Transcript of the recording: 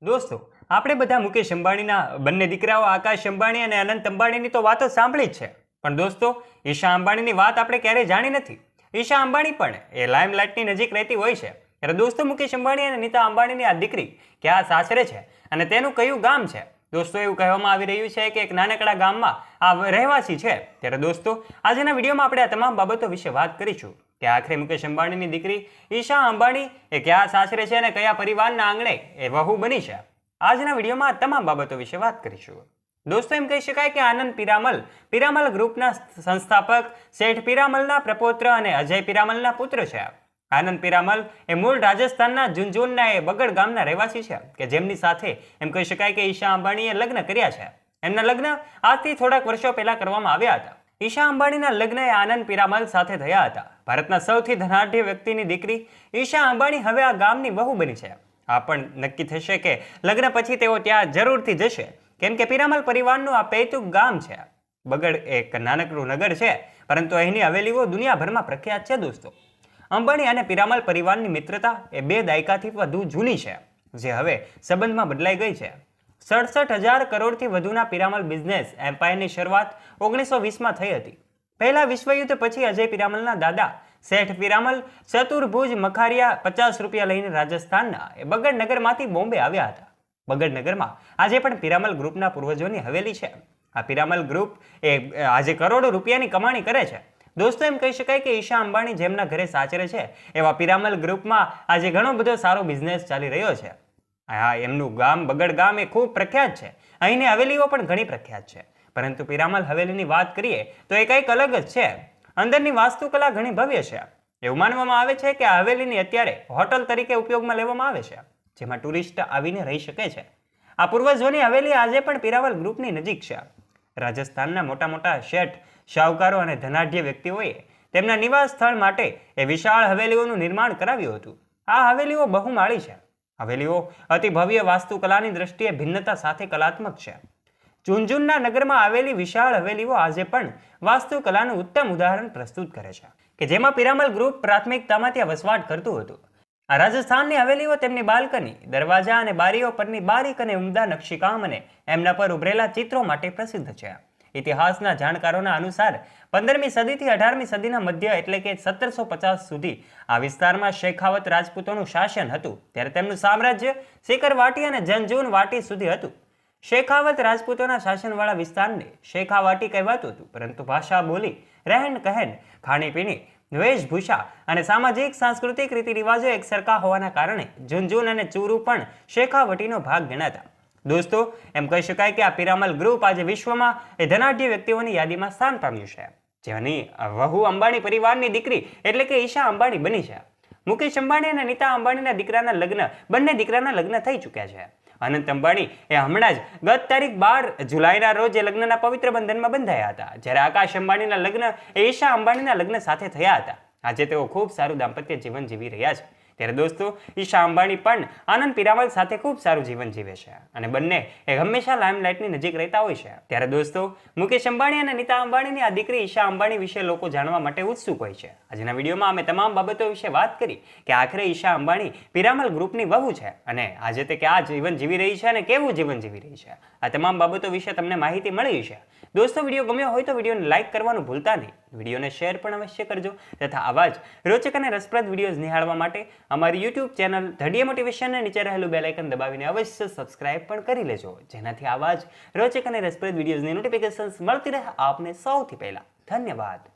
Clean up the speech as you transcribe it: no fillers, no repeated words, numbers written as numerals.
દોસ્તો, આપણે બધા મુકેશ અંબાણીના બંને દીકરાઓ આકાશ અંબાણી અને અનંત અંબાણીની તો વાતો સાંભળી જ છે. પણ દોસ્તો, ઈશા અંબાણીની વાત આપણે ક્યારેય જાણી નથી. ઈશા અંબાણી પણ એ લાઇમલાઇટની નજીક રહેતી હોય છે. ત્યારે દોસ્તો, મુકેશ અંબાણી અને નીતા અંબાણીની આ દીકરી ક્યાં સાસરે છે અને તેનું કયું ગામ છે? દોસ્તો, એવું કહેવામાં આવી રહ્યું છે કે એક નાનકડા ગામમાં આ રહેવાસી છે. ત્યારે દોસ્તો, આજના વિડીયોમાં આપણે આ તમામ બાબતો વિશે વાત કરીશું કે આખરે મુકેશ અંબાણીની દીકરી ઈશા અંબાણી એ ક્યાં સાસરે છે અને કયા પરિવારના આંગણે એ વહુ બની છે. આજના વિડીયોમાં આ તમામ બાબતો વિશે વાત કરીશું. દોસ્તો, એમ કહી શકાય કે આનંદ પિરામલ ગ્રુપના સંસ્થાપક શેઠ પિરામલના પ્રપૌત્ર અને અજય પિરામલના પુત્ર છે. આનંદ પિરામલ એ મૂળ રાજસ્થાનના ઝુંઝુનના એ બગડ ગામના રહેવાસી છે કે જેમની સાથે એમ કહી શકાય કે ઈશા અંબાણીએ લગ્ન કર્યા છે. એમના લગ્ન આજથી થોડાક વર્ષો પહેલા કરવામાં આવ્યા હતા. ઈશા અંબાણીના લગ્ન એ આનંદ પિરામલ સાથે થયા હતા. ભારતના સૌથી ધનાઢ્ય વ્યક્તિની દીકરી ઈશા અંબાણી હવે આ ગામની વહુ બની છે. આ પણ નક્કી થશે કે લગ્ન પછી તેઓ ત્યાં જરૂરથી જશે, કેમ કે પિરામલ પરિવારનું આ પૈતૃક ગામ છે. બગડ એક નાનકડું નગર છે, પરંતુ અહીંની હવેલીઓ દુનિયાભરમાં પ્રખ્યાત છે. દોસ્તો, અંબાણી અને પિરામલ પરિવારની મિત્રતા એ 2 દાયકાથી વધુ જૂની છે, જે હવે સંબંધમાં બદલાઈ ગઈ છે. 67,000 કરોડથી વધુના પિરામલ બિઝનેસ એમ્પાયરની શરૂઆત 1920માં થઈ હતી. પહેલા વિશ્વયુદ્ધ પછી અજય પિરામલના દાદા શેઠ પિરામલ ચતુર્ભુજ મખારિયા 50 રૂપિયા લઈને રાજસ્થાનના એ બગડ નગરમાંથી બોમ્બે આવ્યા હતા. બગડ નગરમાં આજે પણ પિરામલ ગ્રુપના પૂર્વજોની હવેલી છે. આ પિરામલ ગ્રુપ એ આજે કરોડો રૂપિયાની કમાણી કરે છે. દોસ્તો, એમ કહી શકાય કે ઈશા અંબાણી જેમના ઘરે સાચરે છે એવા પિરામલ ગ્રુપમાં આજે ઘણો બધો સારો બિઝનેસ ચાલી રહ્યો છે. હા, એમનું ગામ બગડ ગામ એ ખૂબ પ્રખ્યાત છે. અહીંની હવેલીઓ પણ ઘણી પ્રખ્યાત છે. પરંતુ પિરામલ હવેલીની વાત કરીએ તો એ કંઈક અલગ જ છે. અંદરની વાસ્તુકલા ઘણી ભવ્ય છે. એવું માનવામાં આવે છે કે આ હવેલીની અત્યારે હોટલ તરીકે ઉપયોગમાં લેવામાં આવે છે, જેમાં ટુરિસ્ટ આવીને રહી શકે છે. આ પૂર્વજોની હવેલી આજે પણ પિરામલ ગ્રુપની નજીક છે. રાજસ્થાનના મોટા મોટા શેઠ, શાહુકારો અને ધનાઢ્ય વ્યક્તિઓએ તેમના નિવાસ સ્થળ માટે એ વિશાળ હવેલીઓનું નિર્માણ કરાવ્યું હતું. આ હવેલીઓ બહુમાળી છે. હવેલીઓ અતિ ભવ્ય વાસ્તુકલાની દ્રષ્ટિએ ભિન્નતા સાથે કલાત્મક છે. ઝુંઝુનના નગરમાં આવેલી વિશાળ હવેલીઓ આજે પણ વાસ્તુકલાનું ઉત્તમ ઉદાહરણ પ્રસ્તુત કરે છે કે જેમાં પિરામલ ગ્રુપ પ્રાથમિકતામાં ત્યાં વસવાટ કરતું હતું. આ રાજસ્થાનની હવેલીઓ તેમની બાલ્કની, દરવાજા અને બારીઓ પરની બારીક અને ઉમદા નકશીકામ અને એમના પર ઉભરેલા ચિત્રો માટે પ્રસિદ્ધ છે. ઇતિહાસના જાણકારોના અનુસાર 15મી સદીથી 18મી સદીના મધ્ય એટલે કે 1750 સુધી આ વિસ્તારમાં શેખાવત રાજપૂતોનું શાસન હતું. ત્યારે તેમનું સામ્રાજ્ય સિકરવાટી અને ઝંઝુન વાટી સુધી હતું. શેખાવત રાજપૂતોના શાસનવાળા વિસ્તારને શેખાવાટી કહેવાતું હતું, પરંતુ ભાષા, બોલી, રહેન કહેન, ખાણીપીણી, વેશભૂષા અને સામાજિક સાંસ્કૃતિક રીતિ રિવાજો એક સરખા હોવાના કારણે ઝુંઝુન અને ચૂરુ પણ શેખાવટીનો ભાગ ગણાતા. દોસ્તો, એમ કહી શકાય કે આ પિરામલ ગ્રુપ આજે વિશ્વમાં એ ધનાઢ્ય વ્યક્તિઓની યાદીમાં સ્થાન પામ્યું છે, જેની વહુ અંબાણી પરિવારની દીકરી એટલે કે ઈશા અંબાણી બની છે. મુકેશ અંબાણી અને નીતા અંબાણીના બંને દીકરાના લગ્ન થઈ ચૂક્યા છે. અનંત અંબાણી એ હમણાં જ ગત તારીખ 12 જુલાઈના રોજ એ લગ્નના પવિત્ર બંધનમાં બંધાયા હતા, જ્યારે આકાશ અંબાણીના લગ્ન એ ઈશા અંબાણીના લગ્ન સાથે થયા હતા. આજે તેઓ ખૂબ સારું દાંપત્ય જીવન જીવી રહ્યા છે. ત્યારે દોસ્તો, ઈશા અંબાણી પણ આનંદ પિરામલ સાથે ખૂબ સારું જીવન જીવે છે અને બંને એ હંમેશા લાઇમલાઇટની નજીક રહેતા હોય છે. ત્યારે દોસ્તો, મુકેશ અંબાણી અને નીતા અંબાણીની આ દીકરી ઈશા અંબાણી વિશે લોકો જાણવા માટે ઉત્સુક હોય છે. આજના વિડીયોમાં અમે તમામ બાબતો વિશે વાત કરી કે આખરે ઈશા અંબાણી પિરામલ ગ્રુપની વહુ છે અને આજે તે ક્યાં જીવન જીવી રહી છે અને કેવું જીવન જીવી રહી છે. આ તમામ બાબતો વિશે તમને માહિતી મળી છે. દોસ્તો, વિડીયો ગમ્યો હોય તો વિડીયોને લાઇક કરવાનું ભૂલતા નહીં. વિડીયોને શેર પણ અવશ્ય કરજો તથા આવા જ રોચક અને રસપ્રદ વિડીયોઝ નિહાળવા માટે અમારી YouTube ચેનલ ધડીએ મોટિવેશનને નીચે રહેલું બેલ આઇકન દબાવીને અવશ્ય સબસ્ક્રાઇબ પણ કરી લેજો, જેનાથી આવા જ રોચક અને રસપ્રદ વિડીયોઝની નોટિફિકેશન્સ મળતી રહે આપને સૌથી પહેલા. ધન્યવાદ.